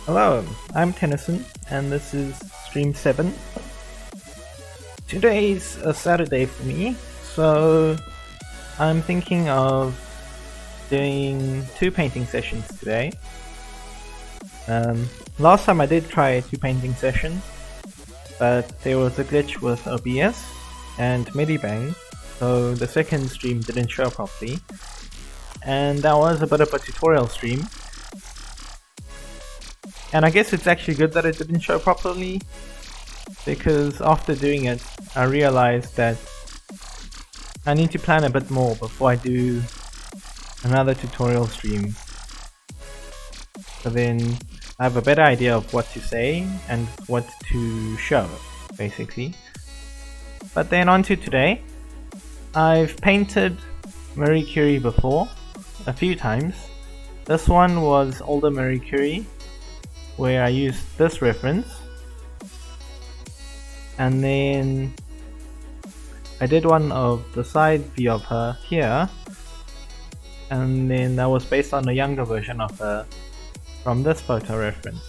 Hello, I'm Tennyson, and this is Stream 7. Today's a Saturday for me, so I'm thinking of doing 2 painting sessions today. Last time I did try 2 painting sessions, but there was a glitch with OBS and Medibang, so the second stream didn't show properly, and that was a bit of a tutorial stream. And I guess it's actually good that it didn't show properly, because after doing it, I realized that I need to plan a bit more before I do another tutorial stream. So then I have a better idea of what to say and what to show, basically. But then on to today. I've painted Marie Curie before, a few times. This one was older Marie Curie, where I used this reference, and then I did one of the side view of her here, and then that was based on a younger version of her from this photo reference.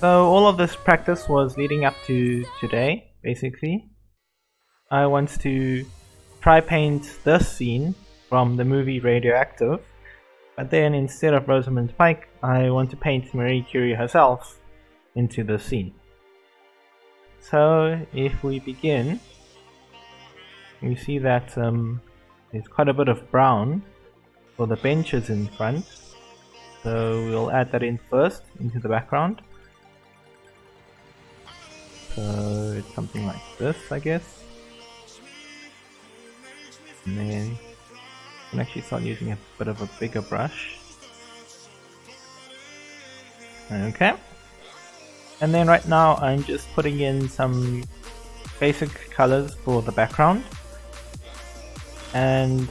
So all of this practice was leading up to today, basically. I want to try paint this scene from the movie Radioactive, but then instead of Rosamund Pike, I want to paint Marie Curie herself into the scene. So if we begin, we see that there's quite a bit of brown for the benches in front. So we'll add that in first into the background. So it's something like this, I guess. And then I can actually start using a bit of a bigger brush. Okay. And then right now I'm just putting in some basic colors for the background. And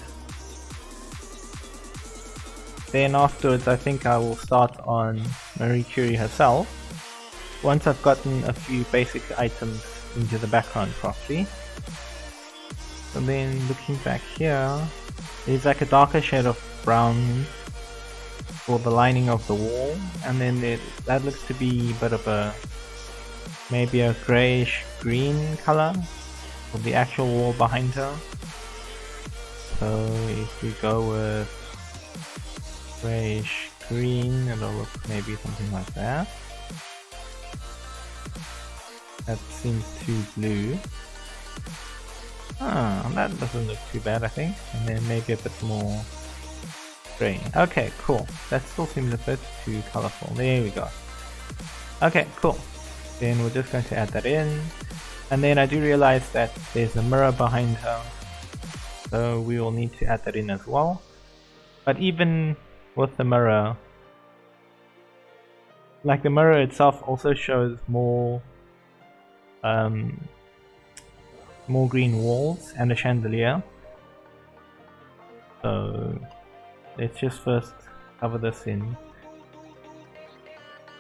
then afterwards I think I will start on Marie Curie herself, once I've gotten a few basic items into the background properly. So then looking back here, there's like a darker shade of brown for the lining of the wall, and then that looks to be a bit of a maybe a greyish green color for the actual wall behind her. So if we go with greyish green, it'll look maybe something like that. That seems too blue. That doesn't look too bad, I think. And then maybe a bit more grey. Okay, cool. That still seems a bit too colorful. There we go. Okay, cool. Then we're just going to add that in. And then I do realize that there's a mirror behind her, so we will need to add that in as well. But even with the mirror, like the mirror itself also shows more green walls and a chandelier. So let's just first cover this in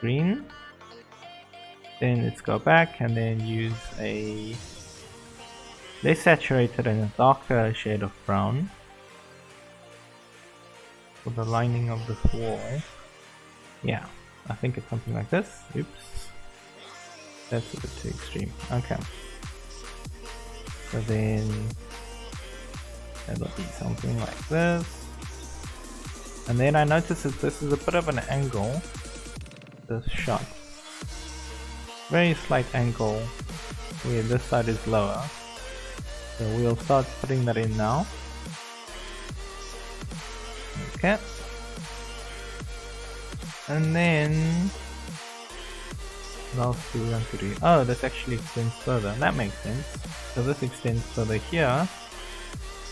green, then let's go back and then use a less saturated and a darker shade of brown for the lining of this wall. Yeah, I think it's something like this. Oops, that's a bit too extreme. Okay, so then it'll be something like this. And then I notice that this is a bit of an angle, this shot. Very slight angle where this side is lower. So we'll start putting that in now. Okay. And then what else do we want to do? Oh, this actually extends further. That makes sense. So this extends further here,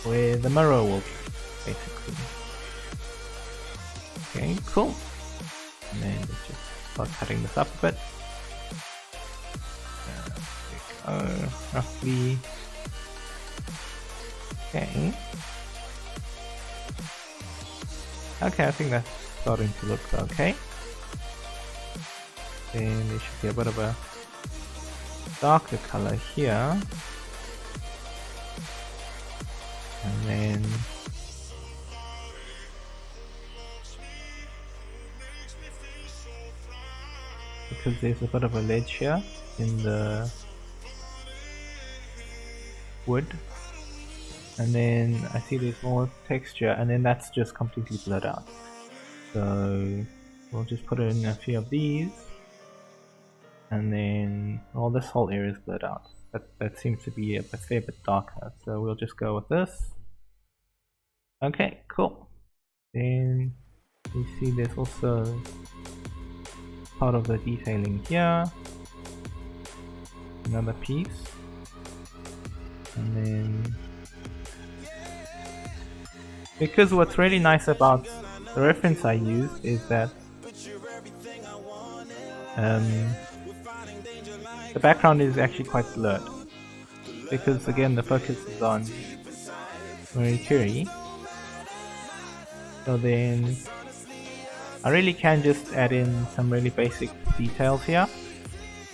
where the mirror will be, basically. Okay, cool. And then let's just start cutting this up a bit. There we go, roughly. Okay. Okay, I think that's starting to look okay. Then there should be a bit of a darker color here. And then because there's a bit of a ledge here in the wood, and then I see there's more texture, and then that's just completely blurred out. So we'll just put in a few of these, and then all this whole area is blurred out. That seems to be a fair bit darker, so we'll just go with this. Okay, cool. Then you see there's also part of the detailing here, another piece, and then because what's really nice about the reference I used is that the background is actually quite blurred, because again the focus is on Marie Curie. So then I really can just add in some really basic details here,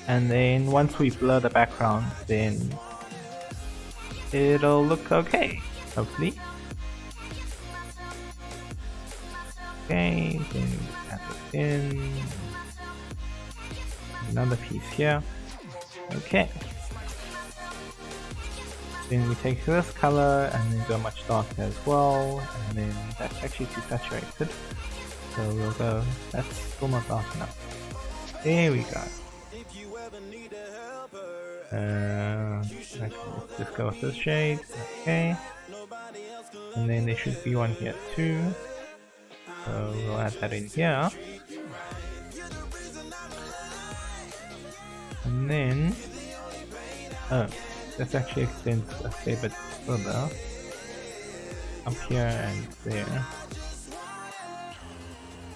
and then once we blur the background, then it'll look okay, hopefully. Okay, then add it in. Another piece here. Okay. Then we take this color and then go much darker as well, and then that's actually too saturated. So we'll go, that's still not dark enough. There we go. Okay, let's just go with this shade. Okay. And then there should be one here too. So we'll add that in here. And then, oh, this actually extends a fair bit further. Up here and there.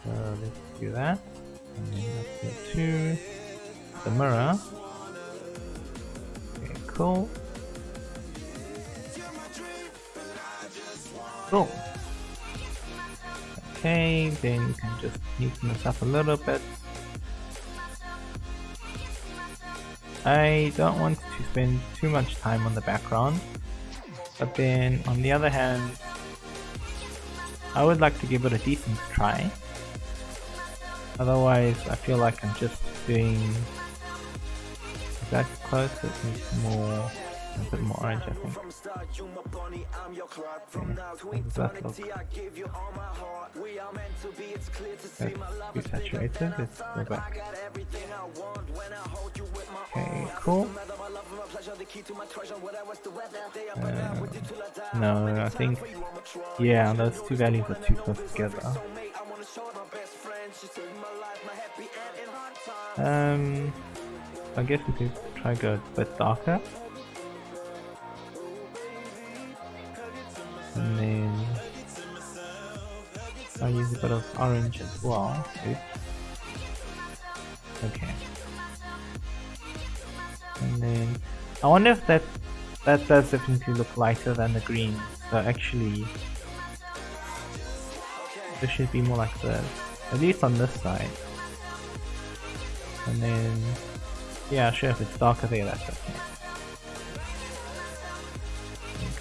So let's do that. And then up here too. The mirror. Okay, cool. Cool. Okay, then you can just neaten this up a little bit. I don't want to spend too much time on the background, but then on the other hand, I would like to give it a decent try. Otherwise, I feel like I'm just doing that close. It needs more, a bit more orange, I think. Okay, how does that look? That's too saturated. Let's go back. Okay, cool. No, I think, yeah, those two values are too close together. I guess we could try go a bit darker. And then I'll use a bit of orange as well. Oops. Okay. And then I wonder if that does definitely look lighter than the green. So actually this should be more like this, at least on this side. And then yeah, sure, if it's darker there, that's okay.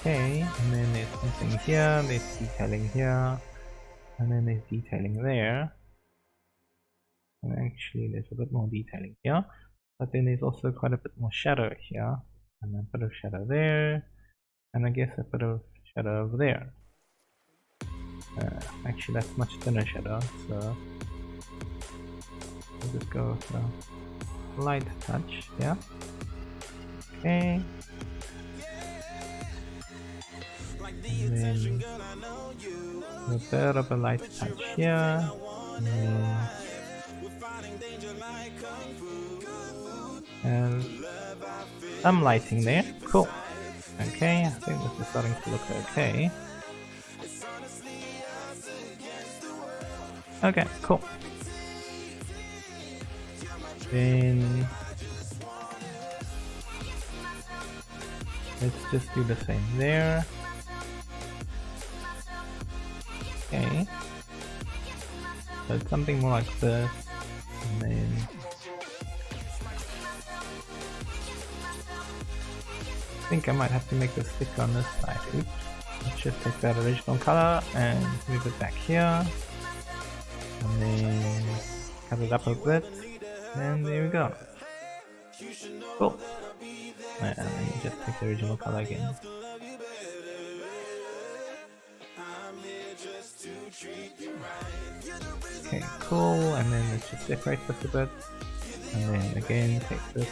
Okay, and then there's something here, there's detailing here, and then there's detailing there. And actually there's a bit more detailing here, but then there's also quite a bit more shadow here, and a bit of shadow there, and I guess a bit of shadow over there. Actually that's much thinner shadow, so I'll just go with a light touch, yeah. Okay. And then a bit of a light touch here, and then and some lighting there. Cool. Okay, I think this is starting to look okay. Okay, cool. Then let's just do the same there. Okay, so it's something more like this, and then I think I might have to make this thicker on this side. Oops. Let's just take that original color and move it back here, and then cut it up a bit. And there we go. Cool. Let me just take the original color again. Okay, cool. And then let's just decorate this a bit. And then again take this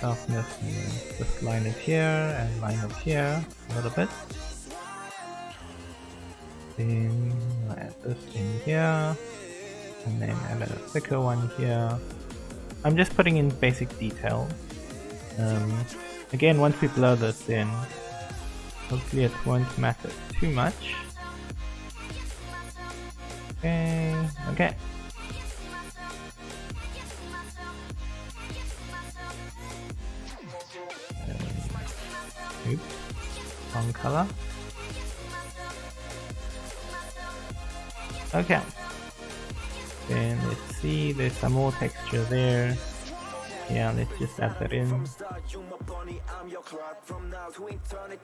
darkness and then just line it here and line it here a little bit. Then add this in here. And then add a thicker one here. I'm just putting in basic detail. Again, once we blur this in, hopefully it won't matter too much. Okay. Oops, wrong color. Okay. Then let's see, there's some more texture there. Yeah, let's just add that in.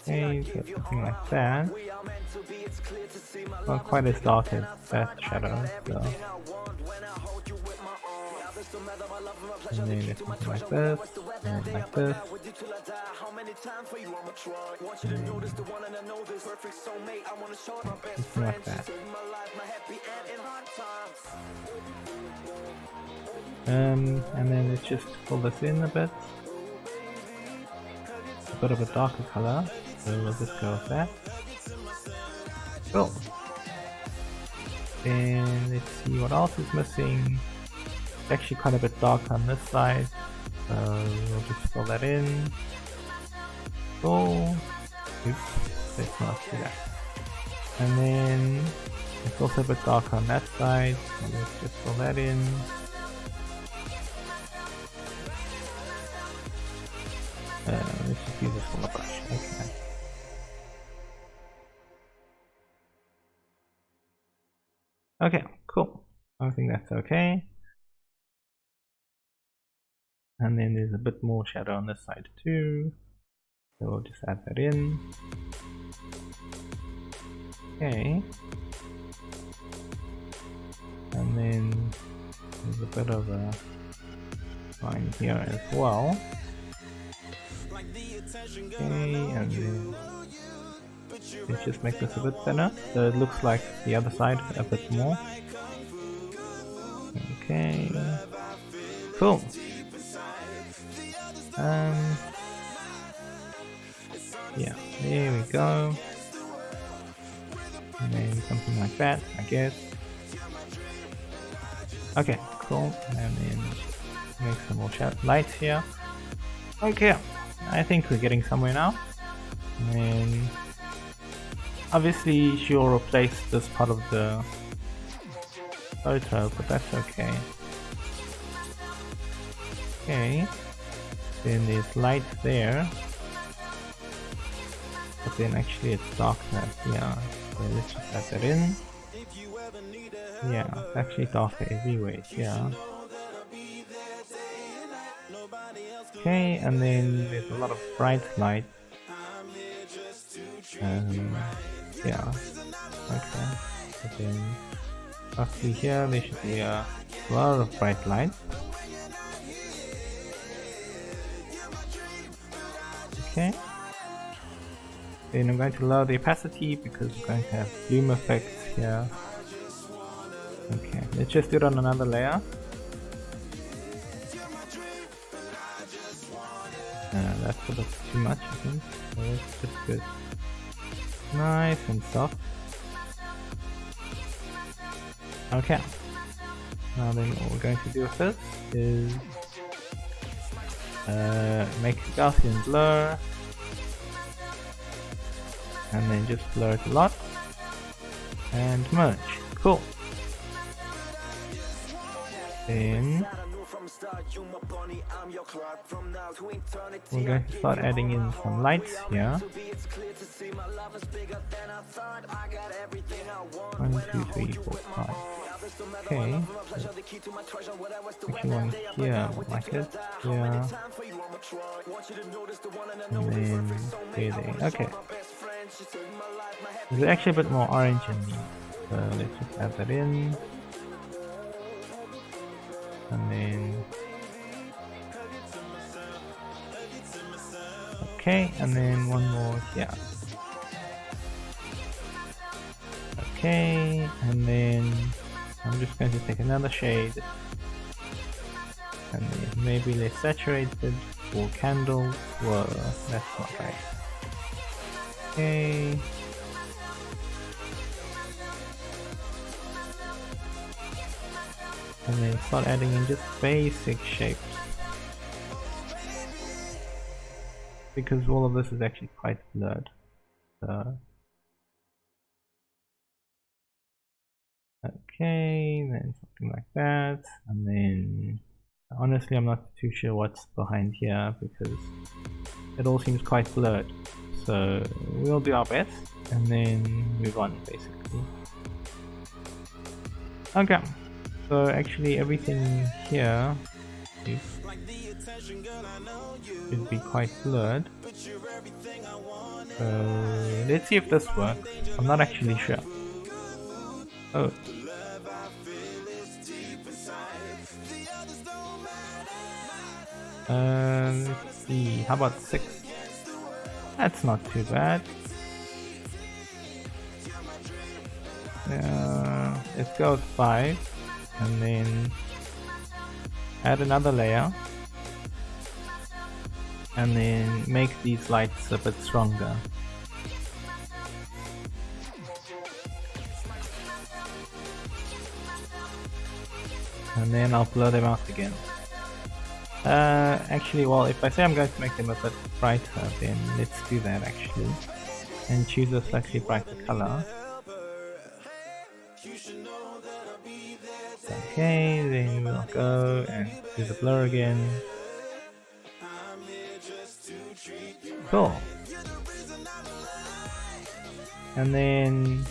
Okay, so something like that. Not quite as dark as that shadow, so. And then it's something like this, and then like this. Something like that. And then let's just pull this in a bit. A bit of a darker color, so we'll just go with that. Cool. Then let's see what else is missing. It's actually quite a bit dark on this side, so we'll just fill that in. Cool. Oops, let's not do that. And then it's also a bit dark on that side, so let's just fill that in. Let's just use this for the brush. Okay. Okay, cool. I think that's okay. And then there's a bit more shadow on this side too. So we'll just add that in. Okay. And then there's a bit of a line here as well. Okay, and then let's just make this a bit thinner so it looks like the other side a bit more. Okay, cool. Yeah, there we go. And then something like that, I guess. Okay, cool. And then make some more lights here. Okay, I think we're getting somewhere now. And obviously she'll replace this part of the photo, but that's okay. Okay, then there's light there, but then actually it's darker. Yeah, so let's just add that in. Yeah, it's actually darker everywhere. Yeah. Okay, and then there's a lot of bright light. Yeah. Okay. So then roughly here there should be a lot of bright light. Okay. Then I'm going to lower the opacity because we're going to have bloom effects here. Okay, let's just do it on another layer. That's a bit too much, I think. So let's just do it nice and soft. Okay. Now then what we're going to do with this is make a Gaussian blur and then just blur it a lot and merge. Cool. Then we're going to start adding in some lights here. 1, 2, 3, 4, 5. Okay. Actually one here, like it. Here. And then there. Okay. There's actually a bit more orange in these, so let's just add that in. and then okay, and then one more here. Okay, and then I'm just going to take another shade and then maybe less saturated for candles. Whoa, that's not right. Okay. And then start adding in just basic shapes. Because all of this is actually quite blurred. Okay, then something like that. And then honestly I'm not too sure what's behind here because it all seems quite blurred. So we'll do our best and then move on basically. Okay, so actually everything here should be quite blurred. So let's see if this works. I'm not actually sure. Oh. Let's see, how about 6? That's not too bad. Let's go with 5 and then add another layer and then make these lights a bit stronger. And then I'll blur them out again. Actually, well, if I say I'm going to make them a bit brighter, then let's do that actually. And choose a slightly brighter color. Okay, then we'll go and do the blur again. Cool. And then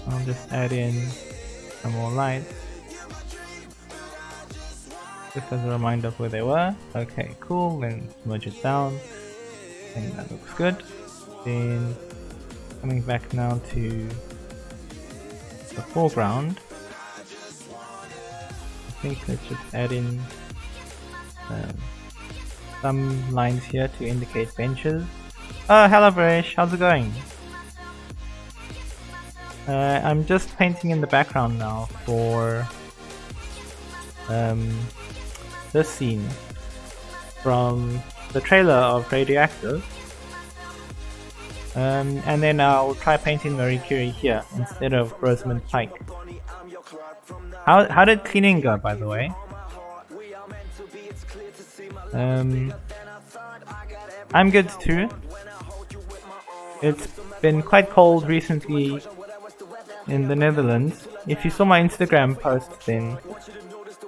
I'll just add in some more lights. Just as a reminder of where they were. Okay, cool, then merge it down. I think that looks good. Then coming back now to the foreground. I think let's just add in some lines here to indicate benches. Oh, hello Varish, how's it going? I'm just painting in the background now for this scene from the trailer of Radioactive, and then I'll try painting Marie Curie here instead of Rosamund Pike. How did cleaning go, by the way? I'm good too. It's been quite cold recently in the Netherlands. If you saw my Instagram post then...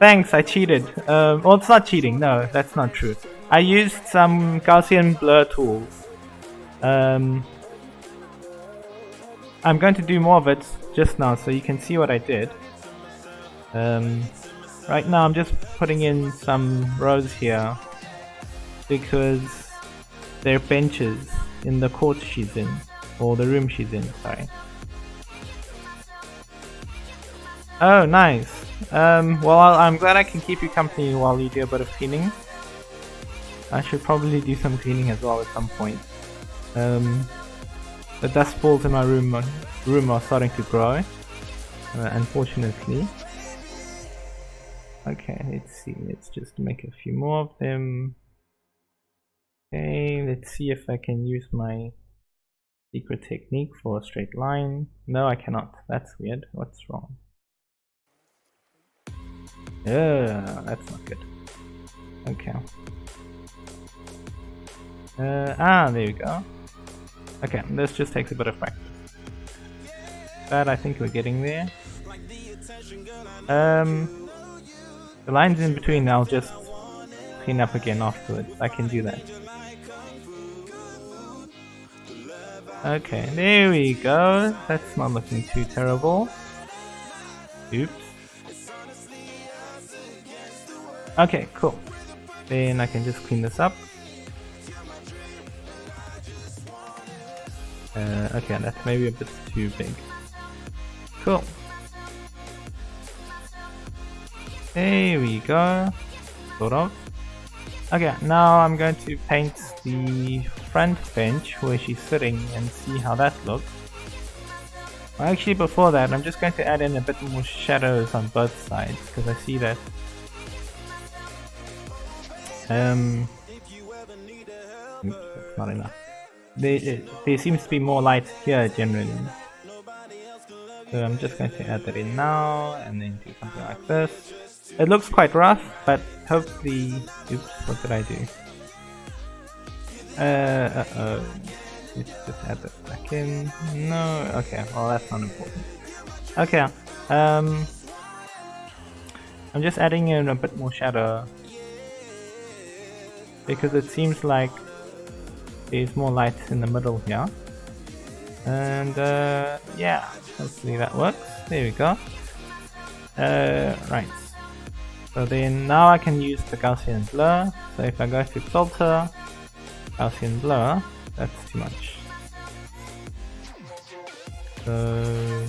Thanks, I cheated. Well, it's not cheating, no, that's not true. I used some Gaussian blur tools. I'm going to do more of it just now so you can see what I did. Right now I'm just putting in some rows here because they're benches in the court she's in, or the room she's in, sorry. Oh, nice. Well, I'm glad I can keep you company while you do a bit of cleaning. I should probably do some cleaning as well at some point. The dust balls in my room are starting to grow, unfortunately. Okay, let's see. Let's just make a few more of them. Okay, let's see if I can use my secret technique for a straight line. No, I cannot. That's weird. What's wrong? That's not good. Okay. There we go. Okay, this just takes a bit of practice. But I think we're getting there. The lines in between I'll just clean up again afterwards. I can do that. Okay, there we go. That's not looking too terrible. Oops. Okay, cool. Then I can just clean this up. Okay, that's maybe a bit too big. Cool. There we go. Sort of. Okay, now I'm going to paint the front bench where she's sitting and see how that looks. Well, actually, before that, I'm just going to add in a bit more shadows on both sides because I see that oops, that's not enough. There seems to be more light here generally. So I'm just going to add that in now and then do something like this. It looks quite rough, but hopefully... Oops, what did I do? Uh-oh. Let's just add that back in. No, okay, well that's not important. Okay, I'm just adding in a bit more shadow because it seems like there's more light in the middle here. And yeah, hopefully that works. There we go. Right. So then now I can use the Gaussian blur. So if I go to filter, Gaussian blur, that's too much. So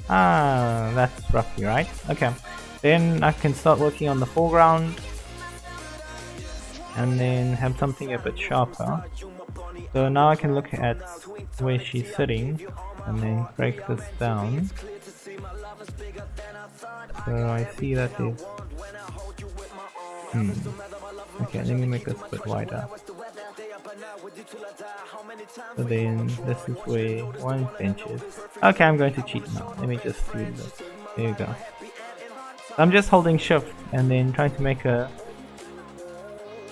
that's roughly right. Okay. Then I can start working on the foreground and then have something a bit sharper. So now I can look at where she's sitting and then break this down. So I see that there's... Okay, let me make this a bit wider. So then this is where one bench is. Okay, I'm going to cheat now. Let me just do this. There you go. I'm just holding shift and then trying to make a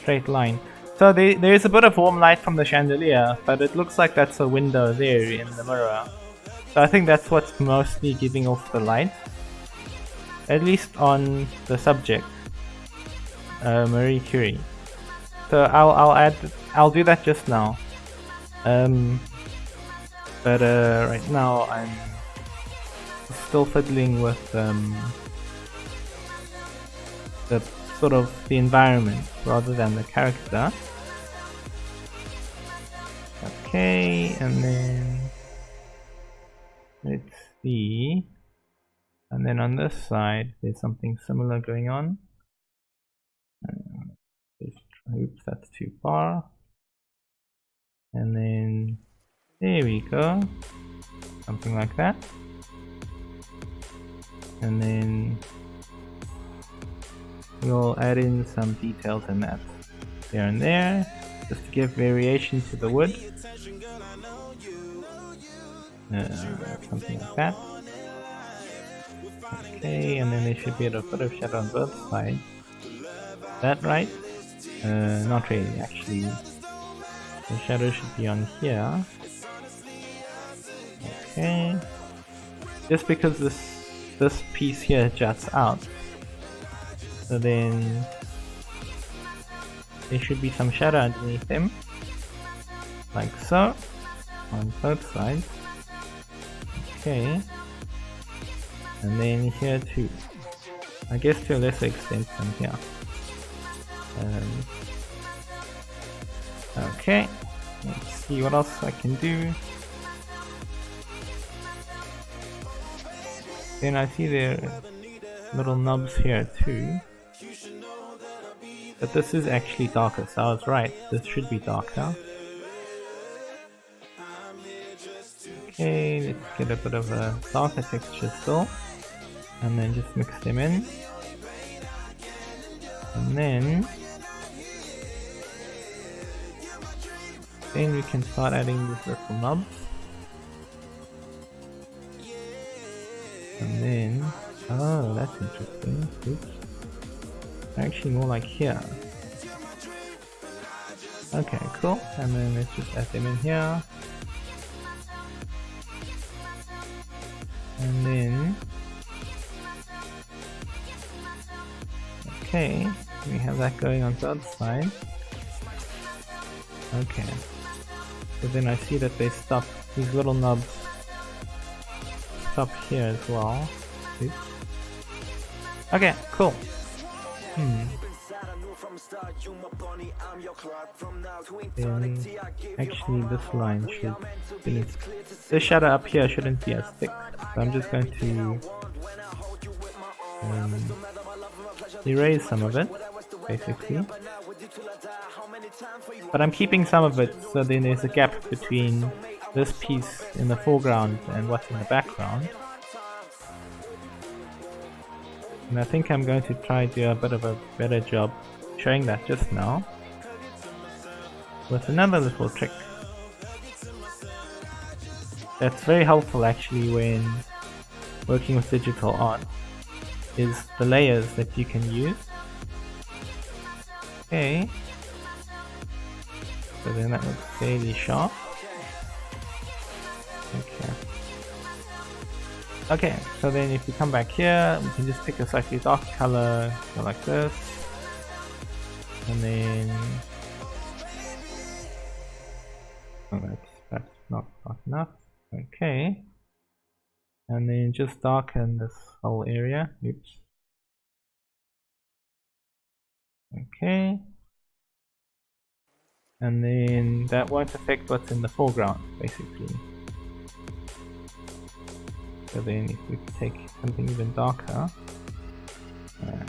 straight line. So there is a bit of warm light from the chandelier, but it looks like that's a window there in the mirror. So I think that's what's mostly giving off the light. At least on the subject, Marie Curie. So I'll do that just now. But right now I'm still fiddling with the sort of the environment rather than the character. Okay, and then let's see. And then on this side, there's something similar going on. Oops, that's too far. And then there we go. Something like that. And then we'll add in some details in that there and there, just to give variation to the wood. Something like that. Okay, and then there should be a bit of shadow on both sides. Is that right? Not really, actually. The shadow should be on here. Okay. Just because this piece here juts out. So then there should be some shadow underneath him. Like so. On both sides. Okay. And then here too. I guess to a lesser extent than here. Okay. Let's see what else I can do. Then I see there are little knobs here too. But this is actually darker, so I was right. This should be darker. Okay, let's get a bit of a darker texture still. And then just mix them in. And then we can start adding these little knobs. And then, oh, that's interesting. Oops. Actually more like here. Okay, cool. And then let's just add them in here. And then, okay, we have that going on the other side. Okay. So then I see that they stop, these little knobs stop here as well. Oops. Okay, cool. then actually this line this shadow up here shouldn't be as thick. So I'm just going to erase some of it, basically. But I'm keeping some of it, so then there's a gap between this piece in the foreground and what's in the background. And I think I'm going to try to do a bit of a better job showing that just now with another little trick that's very helpful actually when working with digital art, is the layers that you can use. Okay, so then that looks fairly sharp. Okay, so then if we come back here, we can just pick a slightly dark color, go like this, and then that's not dark enough. Okay, and then just darken this whole area. Oops. Okay, and then that won't affect what's in the foreground, basically. So then if we take something even darker,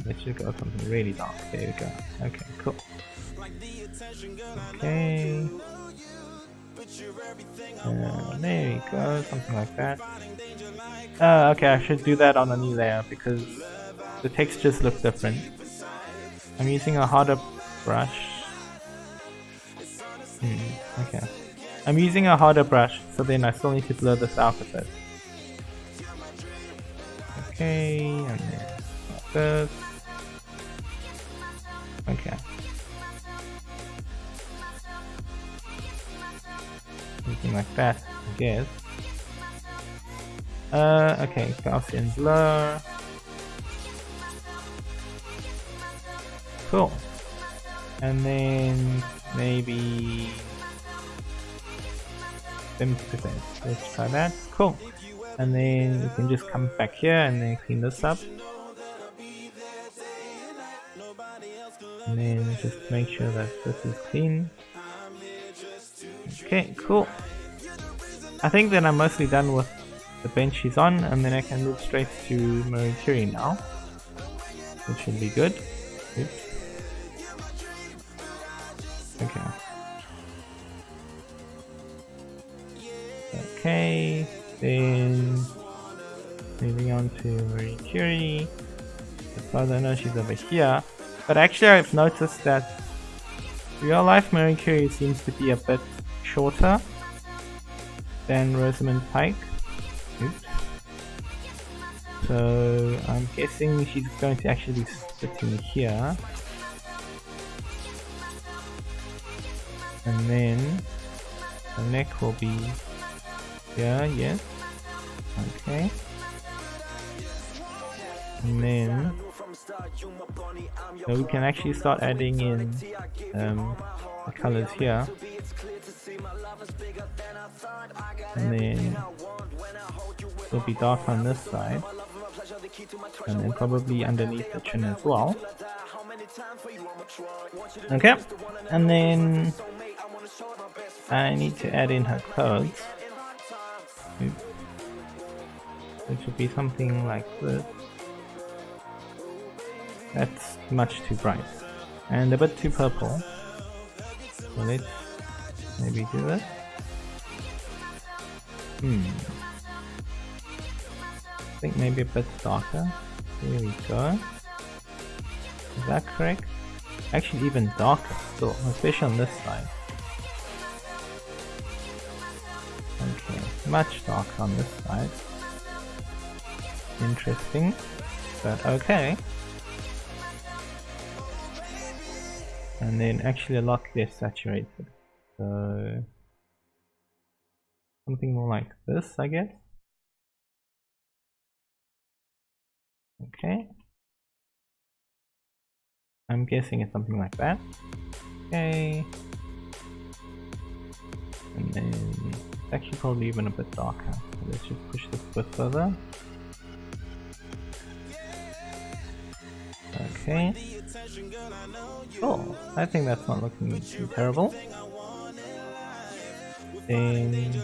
let's just go something really dark. There we go. Okay, cool. Okay. There we go, something like that. Okay, I should do that on a new layer because the textures look different. I'm using a harder brush. Okay. I'm using a harder brush, so then I still need to blur this out a bit. Okay, and then like this. Okay. Something like that, I guess. Okay, Gaussian blur. Cool. And then maybe 70%. Let's try that. Cool. And then you can just come back here and then clean this up. And then just make sure that this is clean. Okay, cool. I think that I'm mostly done with the bench she's on, and then I can move straight to Marie Curie now, which should be good. Oops. Okay. Okay, then moving on to Marie Curie. As far as I know, she's over here. But actually, I've noticed that real life Marie Curie seems to be a bit shorter than Rosamund Pike. Oops. So I'm guessing she's going to actually be sitting here. And then the neck will be here, yes. Okay. And then so we can actually start adding in the colors here. And then it'll be dark on this side. And then probably underneath the chin as well. Okay. And then I need to add in her clothes. Oops. Which would be something like this. That's much too bright and a bit too purple. So let's maybe do this. I think maybe a bit darker. There we go. Is that correct? Actually even darker still, especially on this side. Okay, much darker on this side. Interesting, but okay. And then actually a lot less saturated. So something more like this, I guess. Okay. I'm guessing it's something like that. Okay. And then it's actually probably even a bit darker. So let's just push this a bit further. Okay. Cool. I think that's not looking too terrible. Then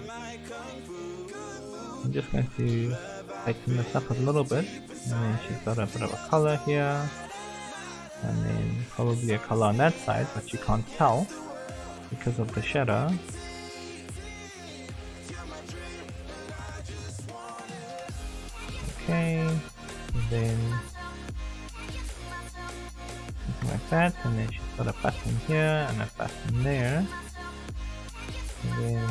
I'm just going to tighten this up a little bit, and then she's got a bit of a color here, and then probably a color on that side, but you can't tell because of the shadow. Okay, and then something like that, and then she's got a button here and a button there, and then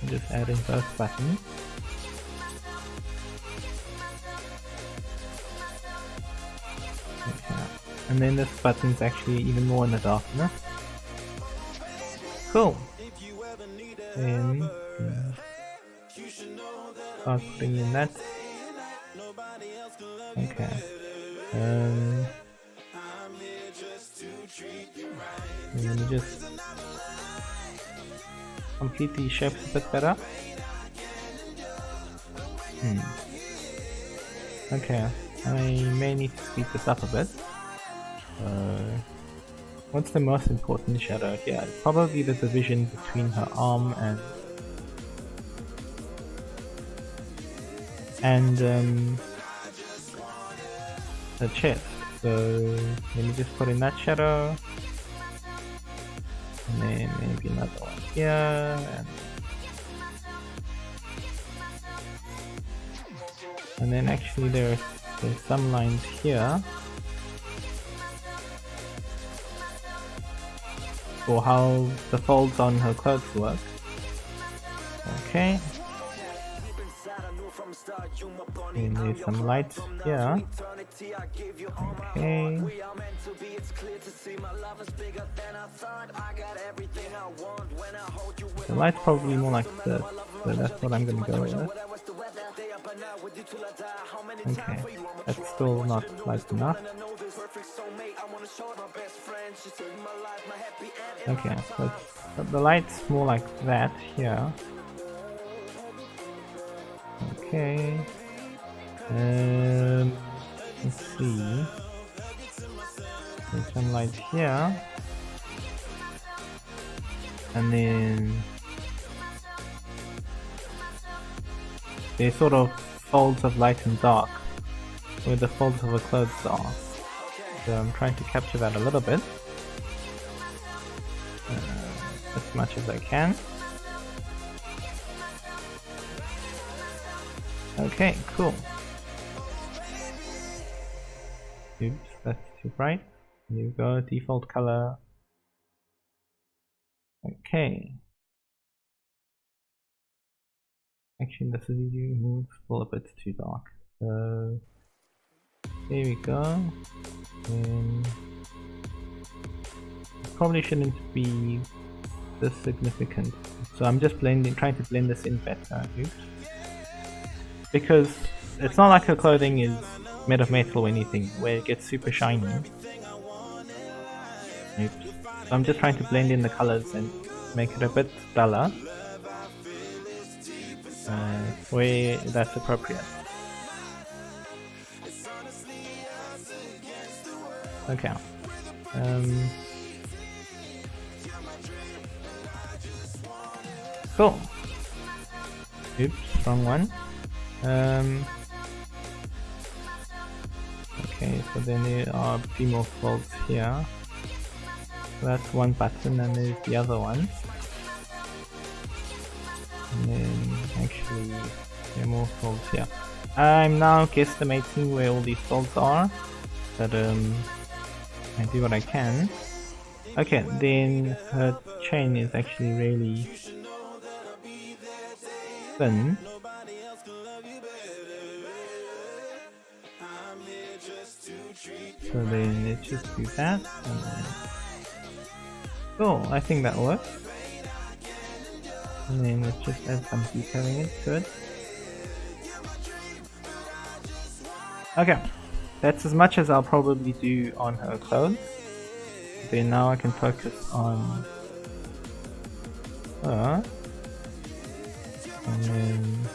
I'm just adding both buttons. Okay. And then this button's actually even more in the darkness. Cool. Then start putting in that. Okay. Let me just complete these shapes a bit better. Okay, I may need to speed this up a bit. What's the most important shadow here? Probably the division between her arm and the chest. So let me just put in that shadow, and then maybe another one here, and then actually there's some lines here for how the folds on her clothes work. Okay. And there's some lights here. Okay. The light's probably more like this, so that's what I'm gonna go with. Okay, that's still not light enough. Okay, so the light's more like that here. Okay. Let's see. There's some light here. And then there's sort of folds of light and dark where the folds of her clothes are. So I'm trying to capture that a little bit. As much as I can. Okay, cool. Oops, that's too bright. Here you go, default color. Okay. Actually, this is still a bit too dark. So there we go. And it probably shouldn't be this significant. So I'm just trying to blend this in better. Oops. Because it's not like her clothing is made of metal or anything where it gets super shiny. Oops. So I'm just trying to blend in the colors and make it a bit duller where that's appropriate. Okay. Cool. Oops, wrong one. Okay, so then there are 3 more folds here. So that's one button, and there's the other one. And then actually there are more folds here. I'm now guesstimating where all these folds are, but I do what I can. Okay, then her chain is actually really thin. So then let's just do that. And then... Cool, I think that works. And then let's just add some detailing to it. Okay, that's as much as I'll probably do on her clothes. Then now I can focus on her. And then...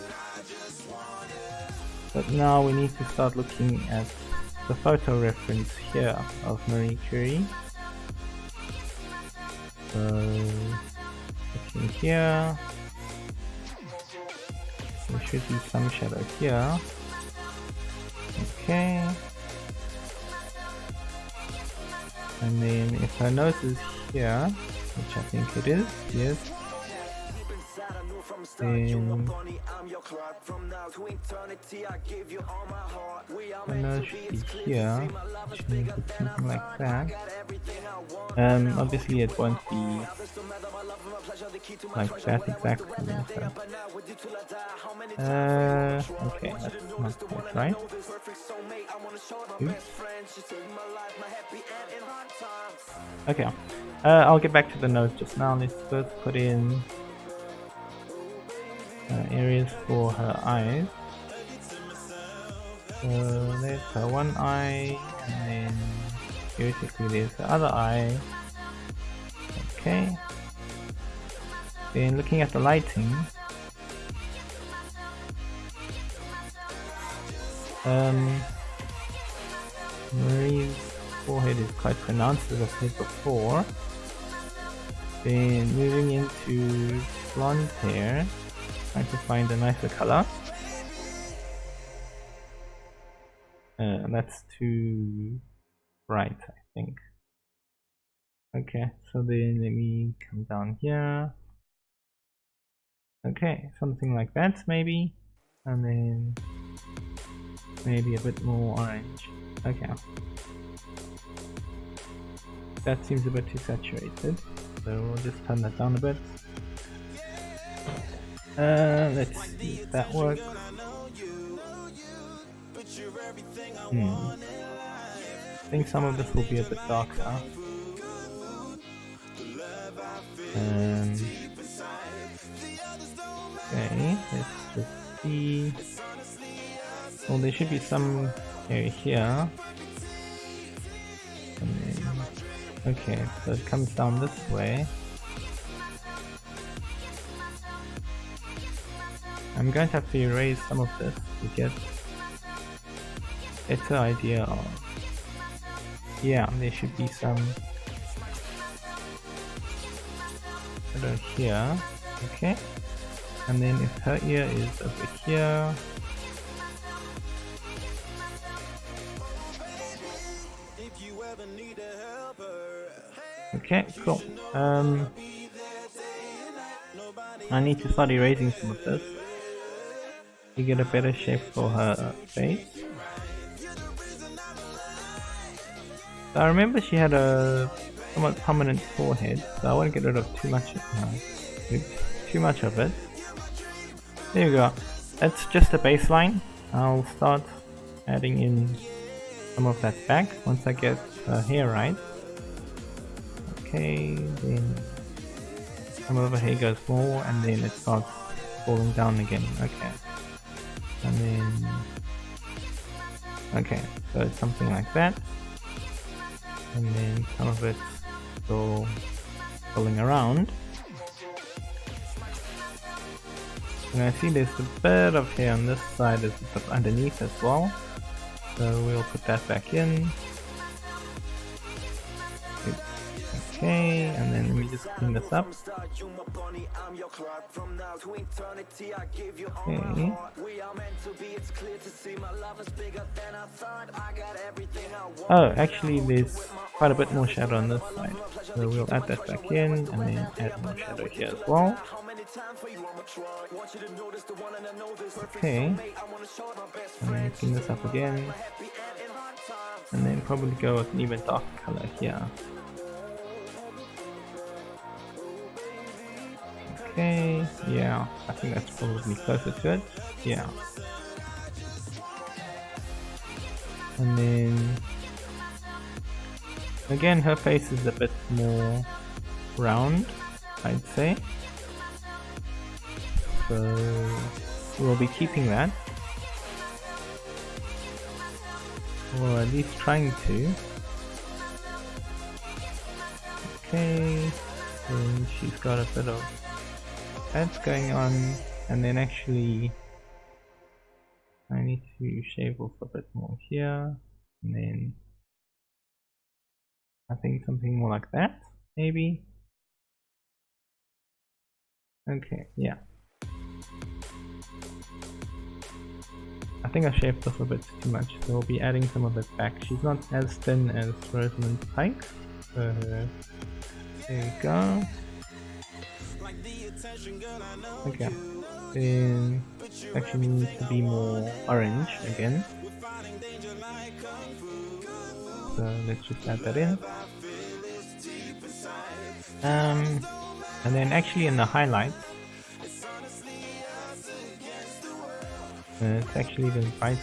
But now we need to start looking at the photo reference here of Marie Curie. So looking here, there should be some shadow here. Okay. And then if her nose is here, which I think it is, yes. Then her nose should be here, which means it's something like that. Obviously it won't be like that exactly. So. Okay, that's not it, right? Oops. Okay, I'll get back to the nose just now. Let's first put in areas for her eyes. So there's her one eye, and then theoretically there's the other eye. Okay. Then looking at the lighting, Marie's forehead is quite pronounced, as I said before. Then moving into blonde hair, trying to find a nicer color. That's too bright, I think. Okay, so then let me come down here. Okay, something like that maybe. And then maybe a bit more orange. Okay. That seems a bit too saturated, so we'll just turn that down a bit. Let's see if that works. I think some of this will be a bit darker. Okay, let's just see. Well, there should be some area here. And then, okay, so it comes down this way. I'm going to have to erase some of this to get a better idea of... Yeah, there should be some shadow here. Okay. And then if her ear is over here, okay, cool. I need to start erasing some of this to get a better shape for her face. So I remember she had a somewhat prominent forehead, so I want to get rid of too much of it. There you go. That's just a baseline. I'll start adding in some of that back once I get her hair right. Okay, then some of her hair goes more and then it starts falling down again. Okay. And then... Okay, so it's something like that. And then some of it's still pulling around. And I see there's a bit of hair on this side underneath as well. So we'll put that back in. Okay, and then let me just clean this up. Okay. Oh, actually there's quite a bit more shadow on this side. So we'll add that back in and then add more shadow here as well. Okay. And then clean this up again. And then probably go with an even darker color here. Okay, yeah, I think that's probably closer to it. Yeah. And then again, her face is a bit more round, I'd say. So we'll be keeping that. Or at least trying to. Okay, and she's got a bit of that's going on, and then actually I need to shave off a bit more here, And then I think something more like that, maybe. Okay, yeah. I think I shaved off a bit too much, so we'll be adding some of it back. She's not as thin as Rosamund Pike, so there we go. Okay, then actually needs to be more orange again. So let's just add that in. And then actually in the highlights, it's actually even brighter.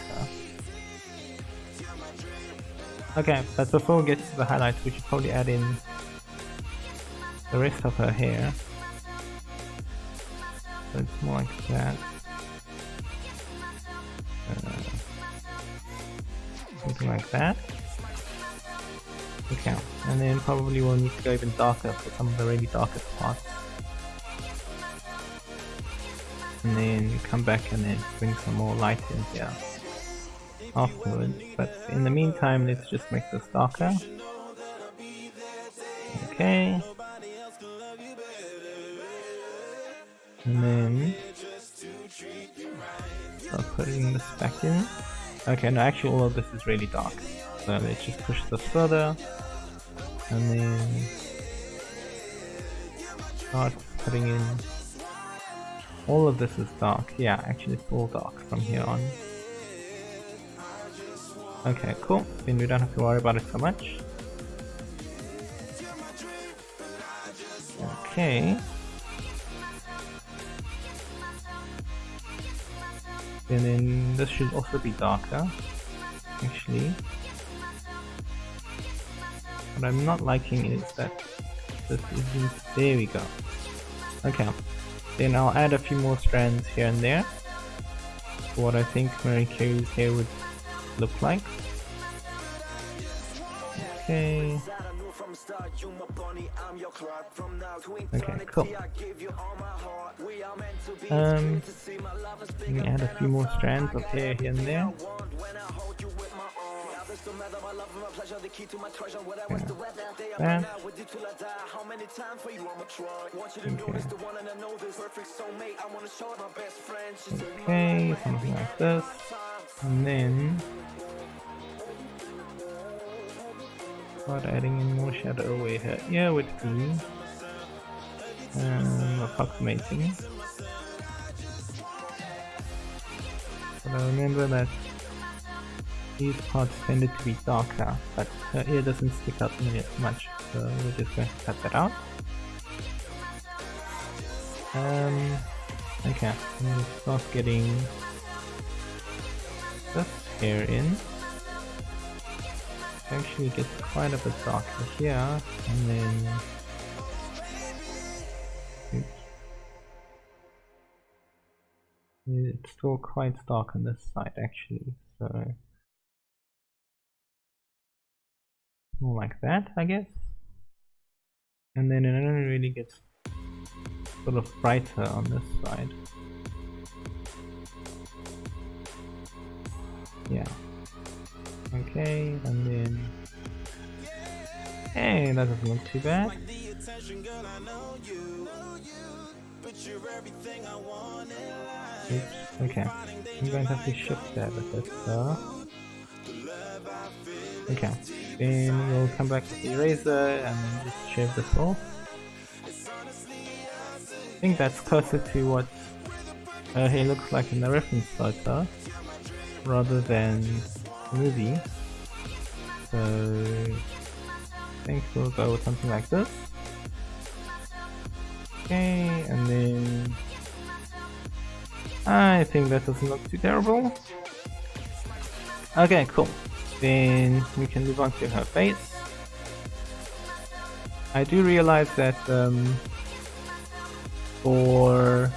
Okay, but before we get to the highlights, we should probably add in the rest of her hair. So it's more like that. Something like that. Okay, and then probably we'll need to go even darker for some of the really darkest parts. And then come back and then bring some more light in here afterwards. But in the meantime, let's just make this darker. Okay. And then start putting this back in. Okay, no, actually all of this is really dark. So let's just push this further. And then start putting in. All of this is dark. Yeah, actually it's all dark from here on. Okay, cool. Then we don't have to worry about it so much. Okay. And then this should also be darker, actually. What I'm not liking is that this isn't... There we go. Okay. Then I'll add a few more strands here and there for what I think Marie Curie's hair would look like. Okay. Okay, cool. Let me add a few more strands of hair here and there. That. Okay, something like this. And then start adding in more shadow where her ear would be. Approximating. But I remember that these parts tended to be darker, but her ear doesn't stick out nearly as much, so we're just going to cut that out. Okay, I'm going to start getting this hair in. It actually gets quite a bit darker here, and then it's still quite dark on this side actually, so more like that, I guess. And then it only really gets sort of brighter on this side. Yeah. Okay, and then... Hey, that doesn't look too bad. Oops, okay. I'm going to have to shift that a bit though. Okay, then we'll come back with the eraser and just shave this off. I think that's closer to what her hair looks like in the reference photo rather than the movie. So I think we'll go with something like this. Okay, and then I think that doesn't look too terrible. Okay, cool. Then we can move on to her face. I do realize that for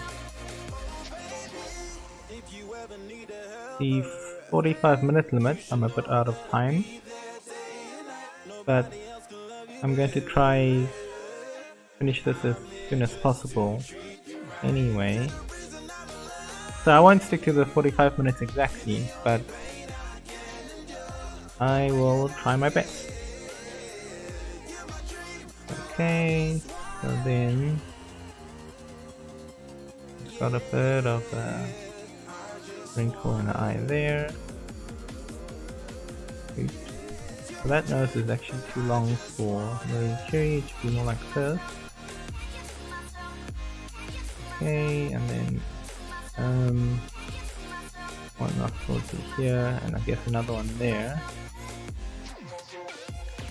the 45-minute limit I'm a bit out of time, but I'm going to try finish this as soon as possible anyway. So I won't stick to the 45 minutes exactly, but I will try my best. Okay, so then it's got a bit of a wrinkle in the eye there. Oops. So that nose is actually too long for Marie Curie, it should be more like this. Okay, and then one nostril to here, and I guess another one there.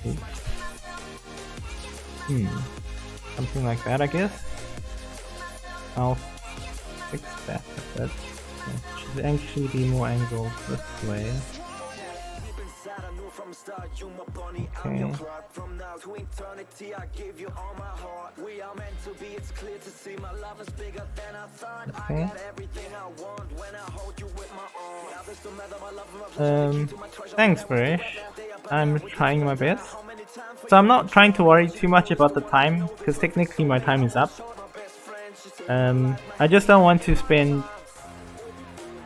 Oops. Something like that, I guess. I'll fix that a bit. It should actually be more angled this way. Okay. Okay. Thanks, Barish. I'm trying my best. So I'm not trying to worry too much about the time, because technically my time is up. I just don't want to spend...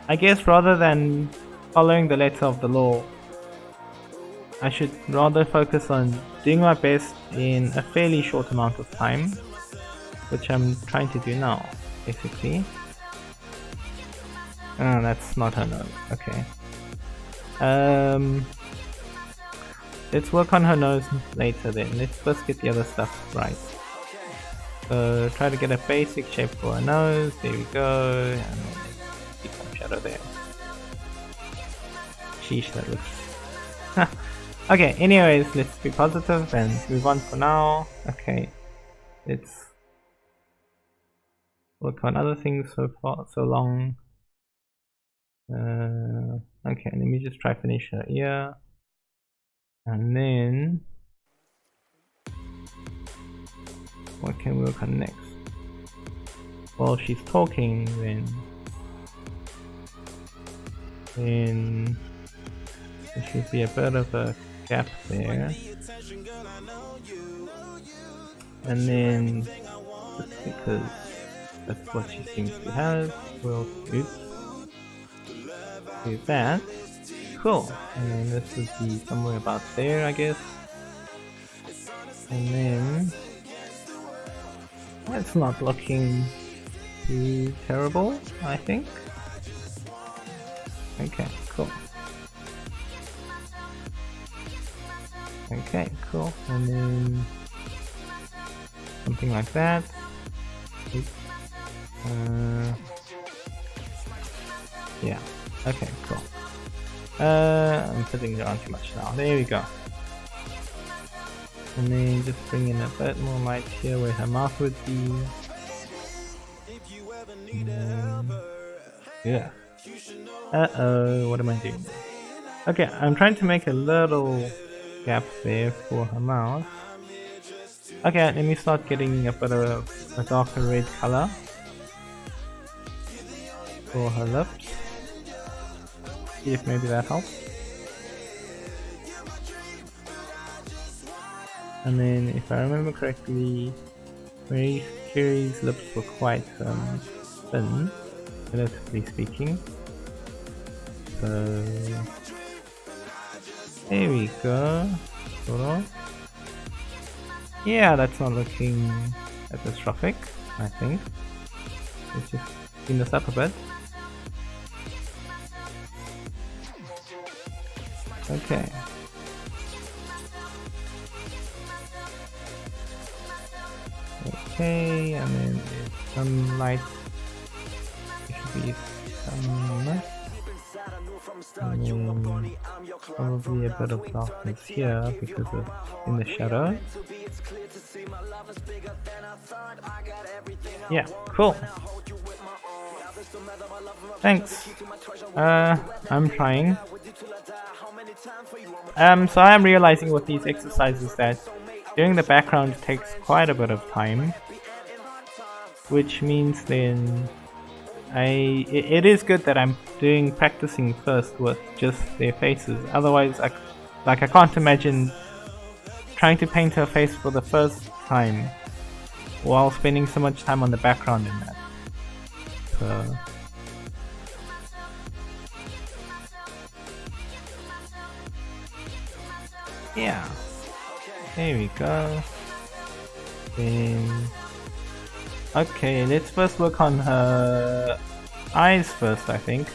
I guess rather than following the letter of the law, I should rather focus on doing my best in a fairly short amount of time, which I'm trying to do now, basically. Oh, that's not her nose. Okay. Let's work on her nose later then. Let's first get the other stuff right. So try to get a basic shape for her nose. There we go. And then keep some shadow there. Sheesh, that looks... Okay, anyways, let's be positive and move on for now. Okay, let's work on other things so long. Okay, let me just try finish her ear. And then what can we work on next? While she's talking, then there should be a bit of a gap there. And then just because that's what she seems to have, we'll do that. Cool. And then this would be somewhere about there, I guess. And then that's not looking too terrible, I think. Okay, cool. Okay, cool. And then something like that. Oops. Yeah. Okay, cool. I'm putting it on too much now. There we go. And then just bring in a bit more light here where her mouth would be. Yeah. Uh-oh, what am I doing? Okay, I'm trying to make a little gap there for her mouth. Okay, let me start getting a bit of a darker red color for her lips. See if maybe that helps. And then, if I remember correctly, Marie Curie's lips were quite thin, relatively speaking. So there we go. Sort of. Yeah, that's not looking catastrophic, I think. Let's just clean this up a bit. Okay. Okay, and then there's some light. There should be some light. And then probably a bit of darkness here because of in the shadow. Yeah, cool. Thanks. I'm trying. So I am realizing with these exercises that doing the background takes quite a bit of time, which means then it is good that I'm practicing first with just their faces. Otherwise, I can't imagine trying to paint her face for the first time while spending so much time on the background in that. So Yeah, there we go. Then okay, let's first work on her eyes first, I think,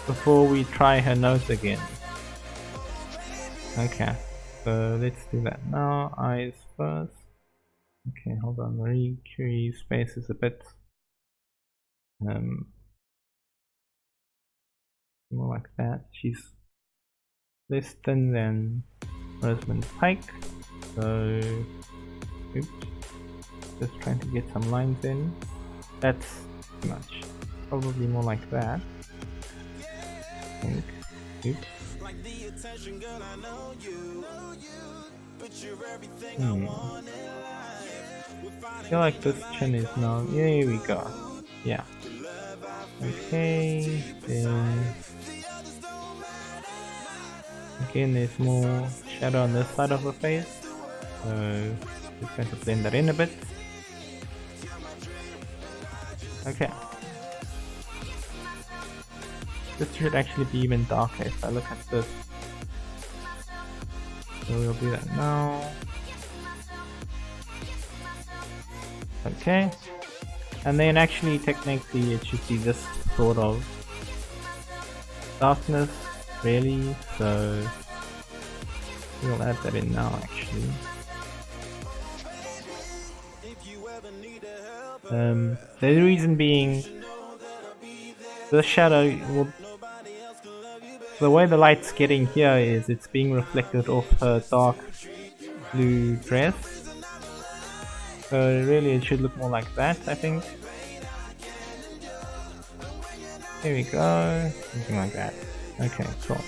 before we try her nose again. Okay, so let's do that now. Eyes first. Okay, hold on. Marie Curie's face is a bit more like that. She's less thin than Rosamund Pike, so oops. Just trying to get some lines in. That's too much. Probably more like that. I think. Oops. I feel like this chin is now. There we go. Yeah. Okay. Then again, there's more shadow on this side of her face, so just going to blend that in a bit. Okay. This should actually be even darker if I look at this. So we'll do that now. Okay. And then actually technically it should be this sort of darkness, really, so we'll add that in now actually. The reason being the shadow will, the way the light's getting here is it's being reflected off her dark blue dress, so really it should look more like that, I think. There we go, something like that. Okay, cool.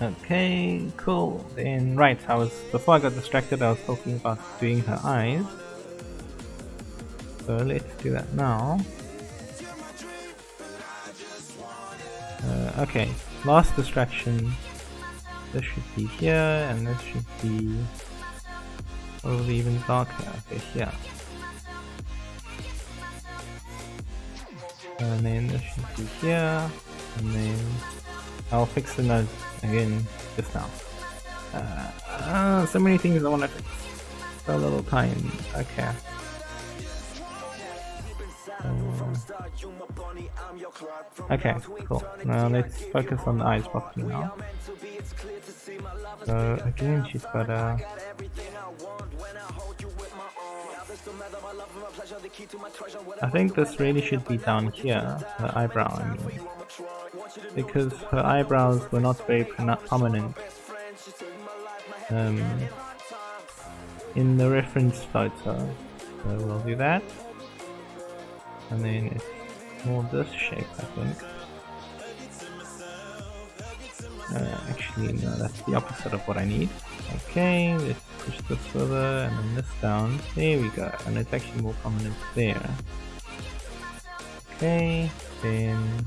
Okay, cool. Then right, before I got distracted I was talking about doing her eyes. So let's do that now. Okay, last distraction. This should be here, and this should be probably even darker. Okay, here. And then this should be here, and then I'll fix the nose again just now. So many things I want to fix. So little time. Okay. Okay, cool. Now let's focus on the eyes properly now. So again, she's got a... I think this really should be down here, her eyebrow, I mean, because her eyebrows were not very prominent in the reference photo. So we'll do that. And then it's more this shape, I think. Actually, no, that's the opposite of what I need. Okay, let's push this further and then this down. There we go, and it's actually more prominent there. Okay, then...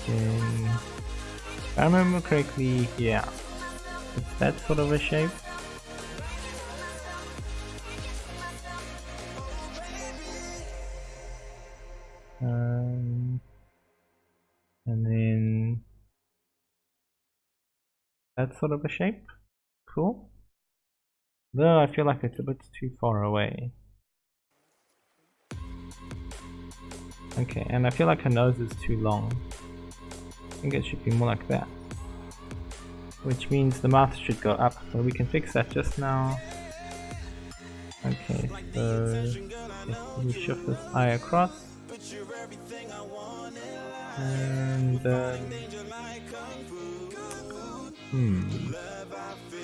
if I remember correctly, yeah, it's that sort of a shape. And then that sort of a shape. Cool. Though I feel like it's a bit too far away. Okay, and I feel like her nose is too long. I think it should be more like that. Which means the mouth should go up, so we can fix that just now. Okay, so if we shift this eye across. And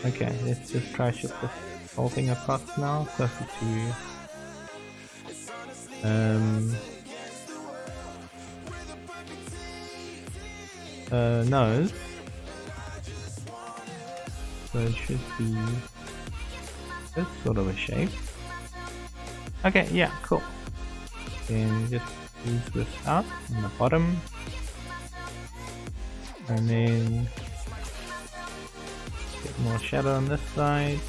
okay, let's just try shift this whole thing across now, closer to nose. So it should be this sort of a shape. Okay, yeah, cool. Then just use this out on the bottom. And then get more shadow on this side.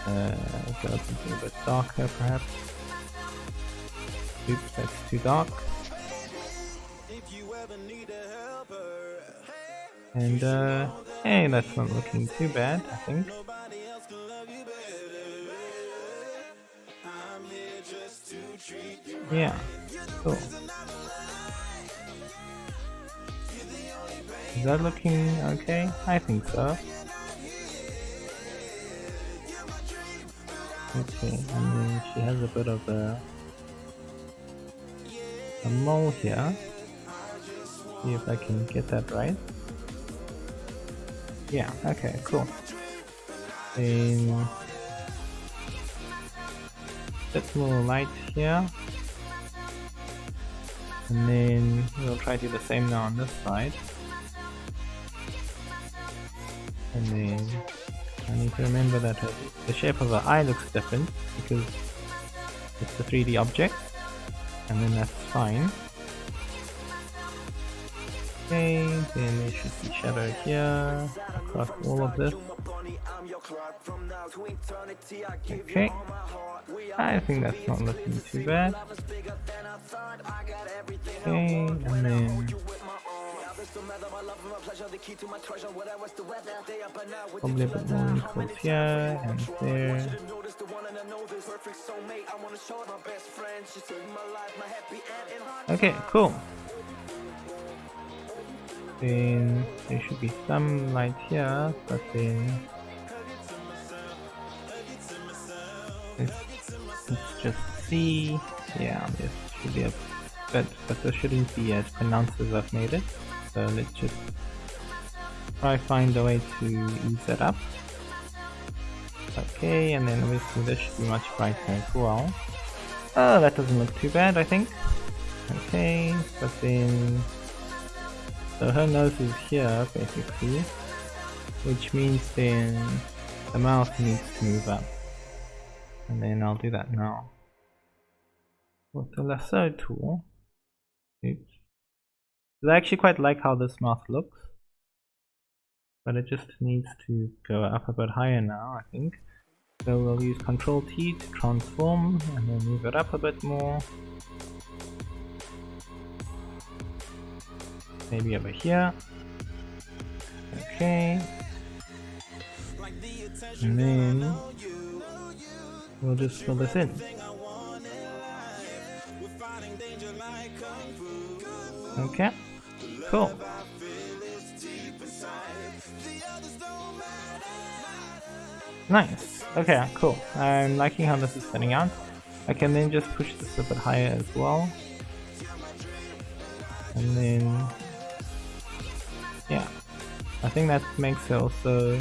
Go something a bit darker perhaps. Oops, that's too dark. And hey, that's not looking too bad, I think. Yeah, cool. Is that looking okay? I think so. Okay, and then she has a bit of a mole here. See if I can get that right. Yeah, okay, cool. Then a bit more light here. And then we'll try to do the same now on this side. And then I need to remember that the shape of her eye looks different because it's a 3D object. And then that's fine. Okay, then there should be shadow here across all of this. Okay, I think that's not looking too bad. Okay, and then probably a bit more wrinkles here and there. Okay, cool. Then there should be some light here, but then let's just see. Yeah, this should be a bit, but this shouldn't be as pronounced as I've made it. So let's just try find a way to ease that up. Okay, and then obviously this should be much brighter as well. Oh, that doesn't look too bad, I think. Okay, but then so her nose is here basically, which means then the mouth needs to move up. And then I'll do that now. With the lasso tool. Oops. I actually quite like how this mouth looks. But it just needs to go up a bit higher now, I think. So we'll use Ctrl T to transform and then move it up a bit more. Maybe over here. Okay. And then we'll just fill this in. Okay. Cool. Nice. Okay, cool. I'm liking how this is turning out. I can then just push this a bit higher as well. And then yeah, I think that makes it also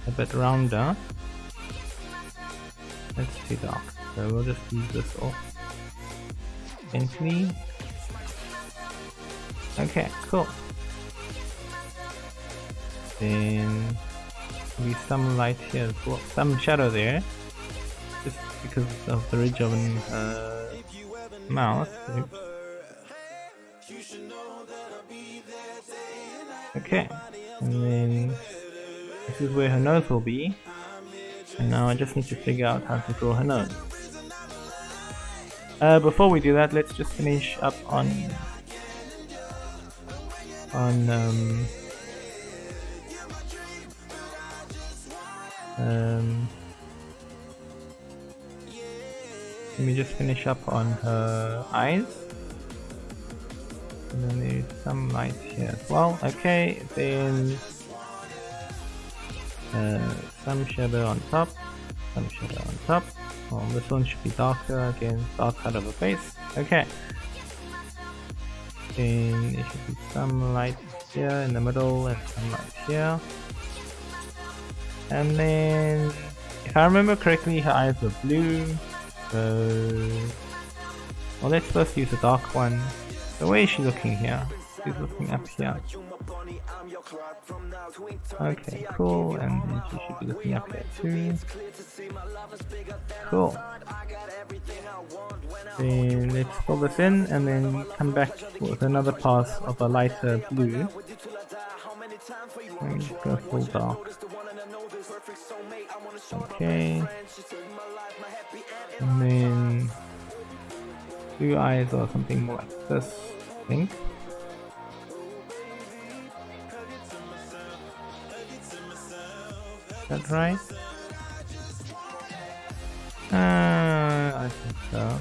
a bit rounder. That's too dark, so we'll just use this off gently. Okay, cool. Then maybe some light here as well, some shadow there, just because of the ridge of mouth. Oops. Okay, and then this is where her nose will be, and now I just need to figure out how to draw her nose. Before we do that, let's just finish up on let me just finish up on her eyes. And then there's some light here as well. Okay, then some shadow on top, some shadow on top. Well, this one should be darker, again, dark side of the face. Okay. Then there should be some light here in the middle and some light here. And then, if I remember correctly, her eyes were blue. So, well, let's first use a dark one. So where is she looking here? She's looking up here. Okay, cool, and then she should be looking up here too. Cool. Then let's fill this in and then come back with another pass of a lighter blue. Let me just go full dark. Okay. And then blue eyes or something more like this, I think. that right? I think so.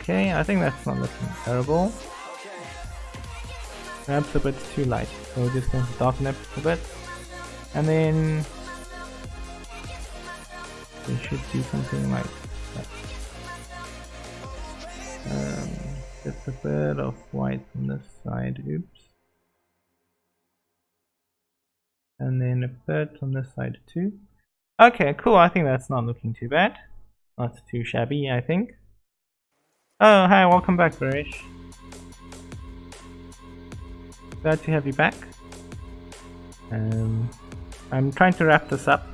Okay, I think that's not looking terrible. Perhaps a bit too light, so we're just going to darken it a bit. And then we should do something like that. Just a bit of white on this side, oops. And then a bit on this side too. Okay, cool, I think that's not looking too bad. Not too shabby, I think. Oh, hi, welcome back, Varish. Glad to have you back. I'm trying to wrap this up.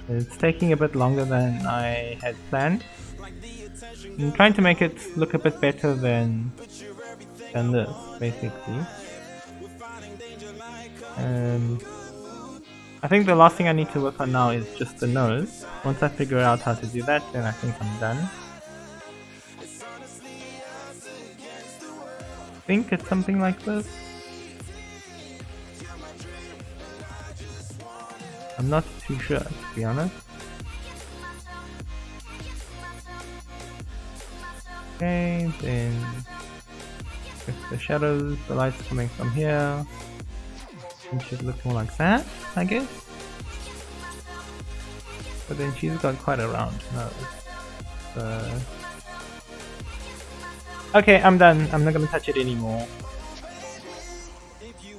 It's taking a bit longer than I had planned. I'm trying to make it look a bit better than this, basically. I think the last thing I need to work on now is just the nose. Once I figure out how to do that, then I think I'm done. I think it's something like this. I'm not too sure, to be honest. Okay, then with the shadows, the light's coming from here. It should look more like that, I guess. But then she's got quite a round nose. Okay, I'm done. I'm not gonna touch it anymore.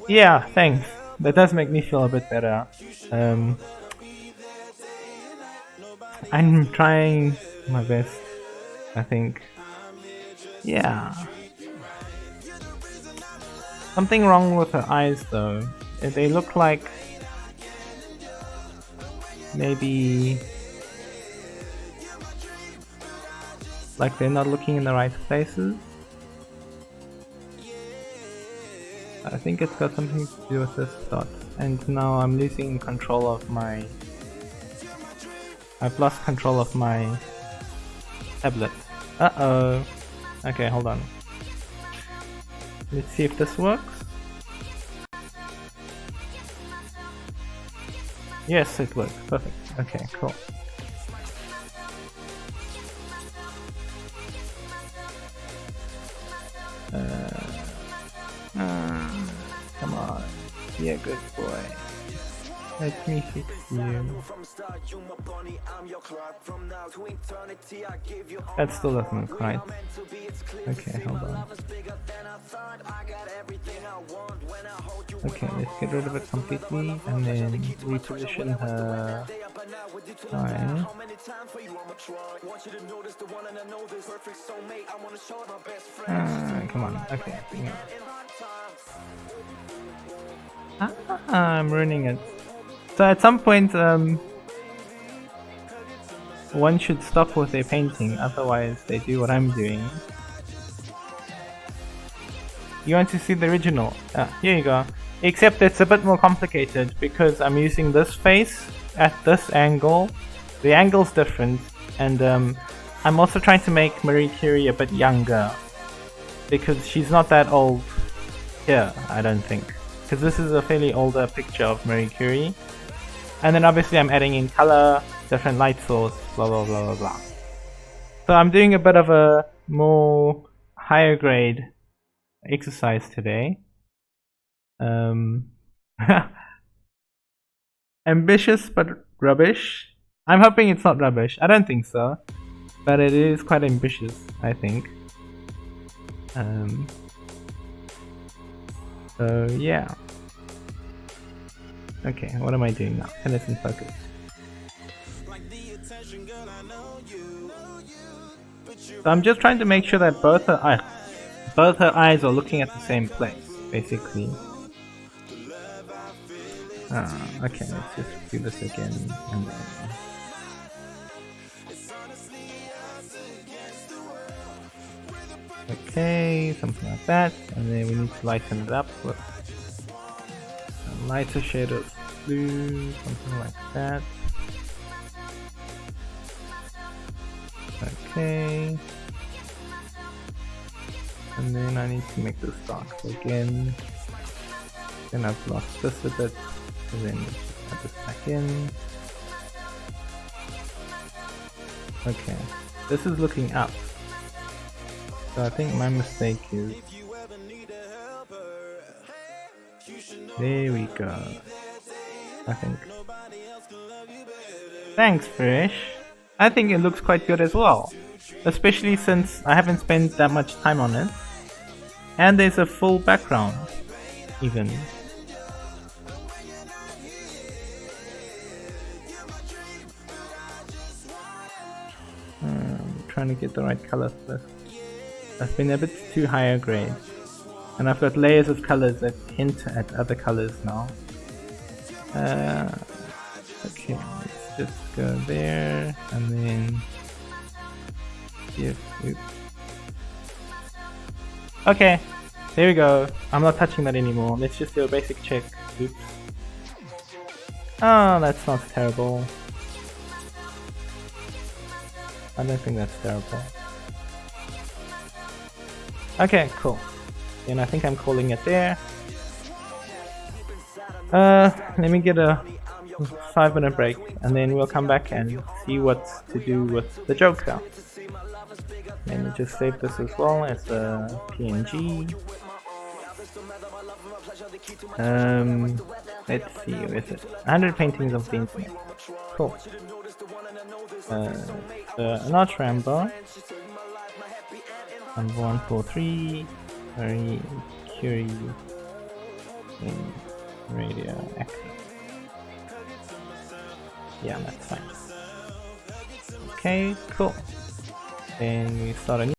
Yeah, thanks. That does make me feel a bit better. I'm trying my best, I think. Yeah. Something wrong with her eyes though. They look like maybe like they're not looking in the right places. I think it's got something to do with this dot. And now I'm losing control of my... I've lost control of my tablet. Uh-oh. Okay, hold on. Let's see if this works. Yes, it works. Perfect. Okay, cool. Come on. Be a good boy. Let me fix you. That still doesn't look right. Okay, hold on. Okay, let's get rid of it completely and then reposition her eye. Come on, okay. I'm ruining it. So at some point, one should stop with their painting, otherwise they do what I'm doing. You want to see the original? Here you go. Except it's a bit more complicated because I'm using this face at this angle. The angle's different, and I'm also trying to make Marie Curie a bit younger because she's not that old here, I don't think. Because this is a fairly older picture of Marie Curie. And then obviously I'm adding in color, different light source, blah blah blah blah blah. So I'm doing a bit of a more higher grade exercise today. Ambitious but rubbish. I'm hoping it's not rubbish. I don't think so. But it is quite ambitious, I think. So yeah. Okay, what am I doing now? Tennis and focus. So I'm just trying to make sure that both her eyes are looking at the same place, basically. Okay, let's just do this again and then... Okay, something like that, and then we need to lighten it up with a lighter shade of blue, something like that. Okay. And then I need to make this dark again. Then I've lost this a bit. And then add this back in. Okay, this is looking up. So I think my mistake is... There we go. I think. Thanks, Fish. I think it looks quite good as well. Especially since I haven't spent that much time on it. And there's a full background, even. Trying to get the right color for this. I've been a bit too higher grade. And I've got layers of colors that hint at other colors now. Okay, let's just go there and then oops. Okay, there we go. I'm not touching that anymore. Let's just do a basic check. Oops. Oh, that's not terrible. I don't think that's terrible. Okay, cool. And I think I'm calling it there. Let me get a 5-minute break and then we'll come back and see what to do with the Joker. Let me just save this as well as a PNG. Let's see, where is it? 100 paintings of the internet. Cool. An Arch Rambo. Number 143. Very Curie. Radioactive. Yeah, that's fine. Okay, cool. Then we start a new